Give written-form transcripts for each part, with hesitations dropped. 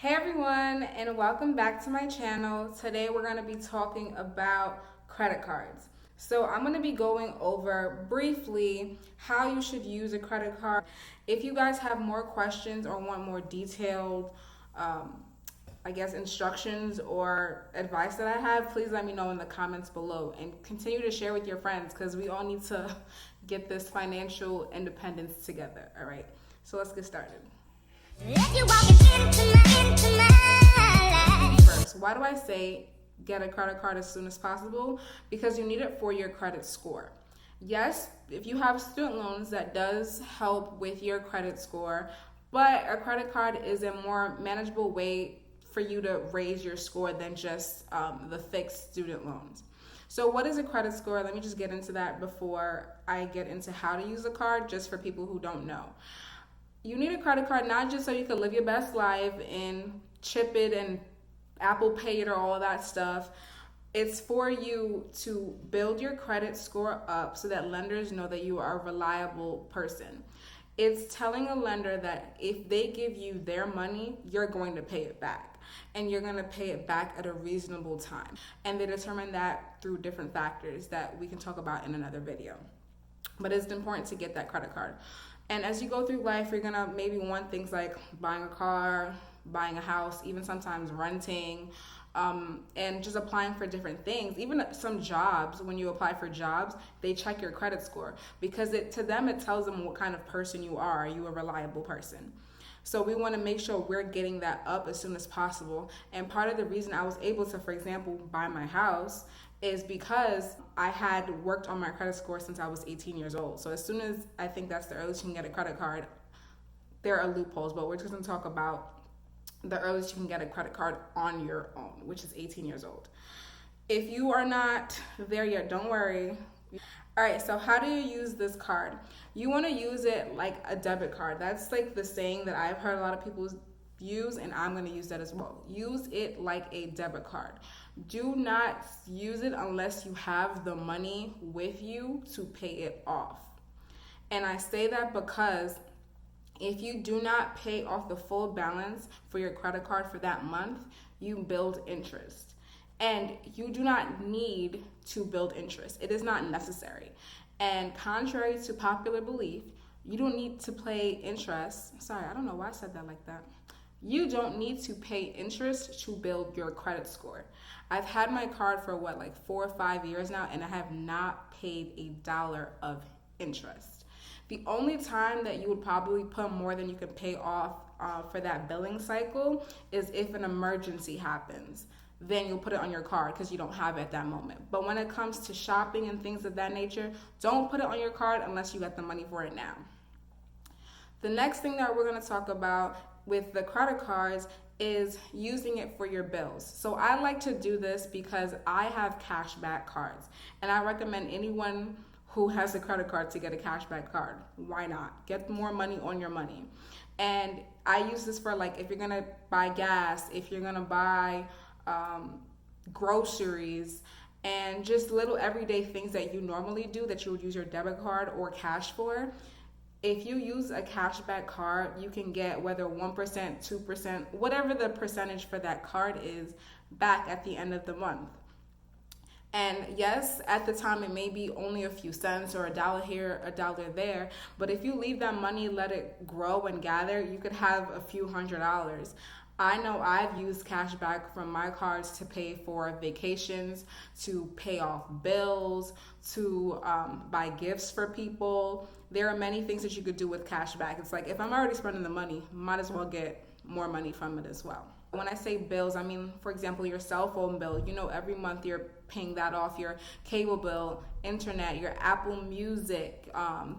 Hey everyone, and welcome back to my channel. Today we're going to be talking about credit cards. So I'm going to be going over briefly how you should use a credit card. If you guys have more questions or want more detailed, instructions or advice that I have, please let me know in the comments below and continue to share with your friends because we all need to get this financial independence together. All right, so let's get started. First, why do I say get a credit card as soon as possible? Because you need it for your credit score. Yes, if you have student loans, that does help with your credit score, but a credit card is a more manageable way for you to raise your score than just the fixed student loans. So what is a credit score? Let me just get into that before I get into how to use a card, just for people who don't know. You need a credit card not just so you can live your best life and chip it and Apple Pay it or all of that stuff. It's for you to build your credit score up so that lenders know that you are a reliable person. It's telling a lender that if they give you their money, you're going to pay it back. And you're going to pay it back at a reasonable time. And they determine that through different factors that we can talk about in another video. But it's important to get that credit card. And as you go through life, you're gonna maybe want things like buying a car, buying a house, even sometimes renting, and just applying for different things. Even some jobs, when you apply for jobs, they check your credit score because to them it tells them what kind of person you are. Are you a reliable person? So we want to make sure we're getting that up as soon as possible. And part of the reason I was able to, for example, buy my house is because I had worked on my credit score since I was 18 years old. So as soon as I think that's the earliest you can get a credit card, there are loopholes, but we're just going to talk about the earliest you can get a credit card on your own, which is 18 years old. If you are not there yet, don't worry. All right, so how do you use this card? You want to use it like a debit card. That's like the saying that I've heard a lot of people use, and I'm going to use that as well. Use it like a debit card. Do not use it unless you have the money with you to pay it off. And I say that because if you do not pay off the full balance for your credit card for that month, you build interest. And you do not need to build interest. It is not necessary. And contrary to popular belief, you don't need to pay interest. Sorry, I don't know why I said that like that. You don't need to pay interest to build your credit score. I've had my card for 4 or 5 years now, and I have not paid $1 of interest. The only time that you would probably put more than you can pay off for that billing cycle is if an emergency happens. Then you'll put it on your card because you don't have it at that moment. But when it comes to shopping and things of that nature, don't put it on your card unless you got the money for it now. The next thing that we're going to talk about with the credit cards is using it for your bills. So I like to do this because I have cashback cards, and I recommend anyone who has a credit card to get a cashback card. Why not? Get more money on your money. And I use this for if you're going to buy gas, if you're going to buy groceries, and just little everyday things that you normally do that you would use your debit card or cash for. If you use a cashback card, you can get whether 1%, 2%, whatever the percentage for that card is, back at the end of the month. And yes, at the time it may be only a few cents or $1 here, $1 there, but if you leave that money, let it grow and gather, you could have a few $100s. I know I've used cash back from my cards to pay for vacations, to pay off bills, to buy gifts for people. There are many things that you could do with cash back. It's like, if I'm already spending the money, might as well get more money from it as well. When I say bills, I mean, for example, your cell phone bill. Every month you're paying that off, your cable bill, internet, your Apple Music,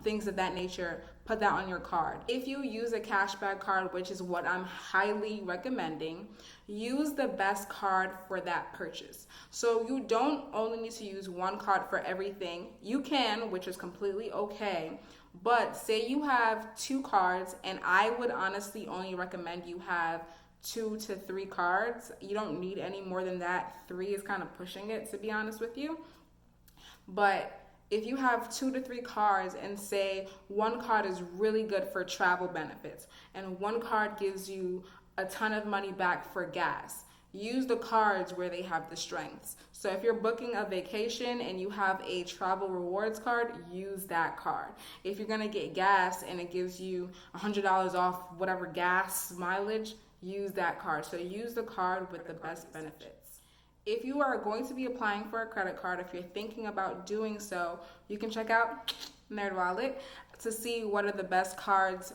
things of that nature. Put that on your card. If you use a cashback card, which is what I'm highly recommending, use the best card for that purchase. So you don't only need to use one card for everything. You can, which is completely okay. But say you have 2 cards, and I would honestly only recommend you have 2 to 3 cards. You don't need any more than that. 3 is kind of pushing it, to be honest with you. But if you have 2 to 3 cards, and say one card is really good for travel benefits and one card gives you a ton of money back for gas. Use the cards where they have the strengths. So if you're booking a vacation and you have a travel rewards card, use that card. If you're gonna get gas and it gives you $100 off whatever gas mileage, use that card. So use the card with the best benefits. If you are going to be applying for a credit card, if you're thinking about doing so, you can check out NerdWallet to see what are the best cards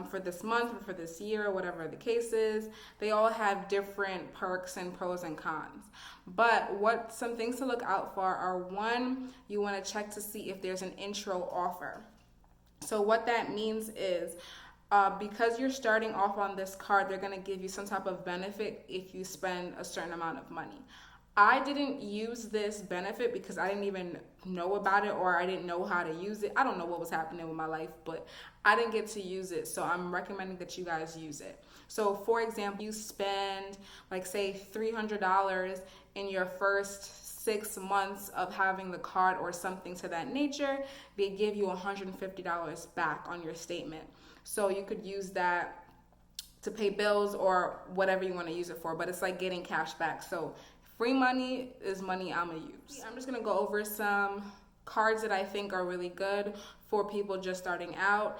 for this month or for this year, whatever the case is. They all have different perks and pros and cons. But what some things to look out for are, one, you want to check to see if there's an intro offer. So what that means is because you're starting off on this card, they're going to give you some type of benefit if you spend a certain amount of money. I didn't use this benefit because I didn't even know about it, or I didn't know how to use it. I don't know what was happening with my life, but I didn't get to use it. So I'm recommending that you guys use it. So for example, you spend like say $300 in your first 6 months of having the card or something to that nature, they give you $150 back on your statement. So you could use that to pay bills or whatever you want to use it for, but it's like getting cash back. So free money is money I'm gonna use. I'm just gonna go over some cards that I think are really good for people just starting out.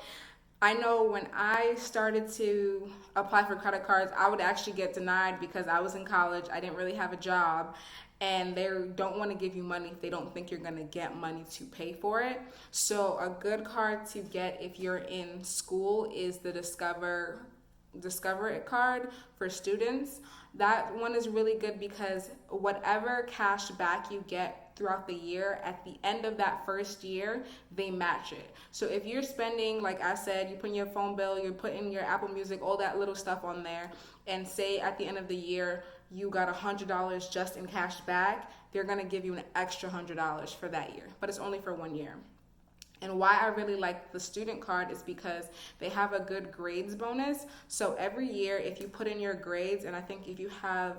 I know when I started to apply for credit cards, I would actually get denied because I was in college, I didn't really have a job, and they don't want to give you money if they don't think you're going to get money to pay for it. So a good card to get if you're in school is the Discover It card for students. That one is really good because whatever cash back you get throughout the year, at the end of that first year, they match it. So if you're spending, like I said, you put in your phone bill, you're putting your Apple Music, all that little stuff on there, and say at the end of the year, you got $100 just in cash back, they're gonna give you an extra $100 for that year, but it's only for 1 year. And why I really like the student card is because they have a good grades bonus. So every year, if you put in your grades, and I think if you have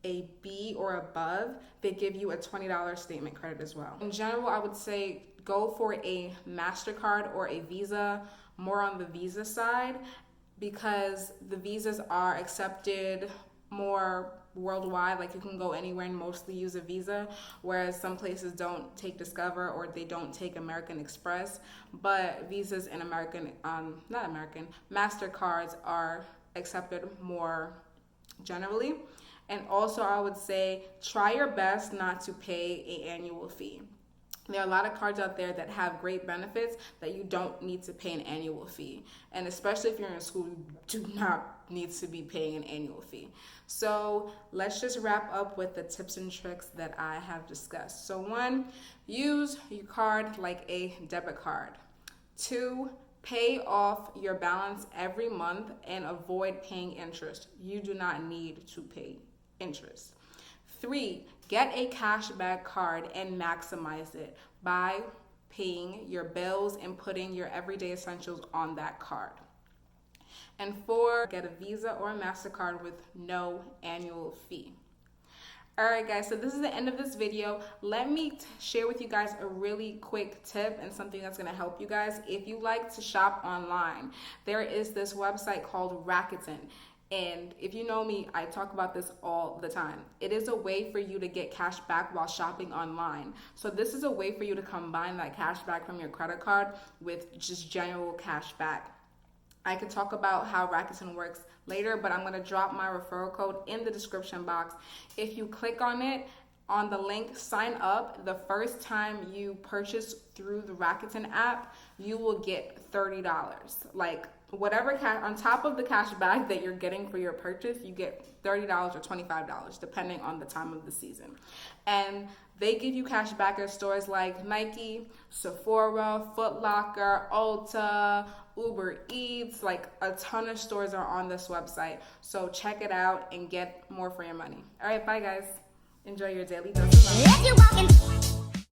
a B or above, they give you a $20 statement credit as well. In general, I would say go for a MasterCard or a Visa, more on the Visa side, because the Visas are accepted more worldwide. Like you can go anywhere and mostly use a Visa, whereas some places don't take Discover or they don't take American Express. But Visas and MasterCards are accepted more generally. And also I would say try your best not to pay an annual fee. There are a lot of cards out there that have great benefits that you don't need to pay an annual fee. And especially if you're in school, you do not need to be paying an annual fee. So let's just wrap up with the tips and tricks that I have discussed. So 1, use your card like a debit card. 2, pay off your balance every month and avoid paying interest. You do not need to pay interest. 3, get a cashback card and maximize it by paying your bills and putting your everyday essentials on that card. And 4, get a Visa or a MasterCard with no annual fee. Alright guys, so this is the end of this video. Let me share with you guys a really quick tip and something that's going to help you guys. If you like to shop online, there is this website called Rakuten. And if you know me, I talk about this all the time. It is a way for you to get cash back while shopping online. So this is a way for you to combine that cash back from your credit card with just general cash back. I could talk about how Rakuten works later, but I'm going to drop my referral code in the description box. If you click on it, on the link, sign up. The first time you purchase through the Rakuten app, you will get $30. Like whatever cash on top of the cash back that you're getting for your purchase, you get $30 or $25 depending on the time of the season. And they give you cash back at stores like Nike, Sephora, Foot Locker, Ulta, Uber Eats. Like a ton of stores are on this website. So check it out and get more for your money. All right, bye guys. Enjoy your daily dose of love.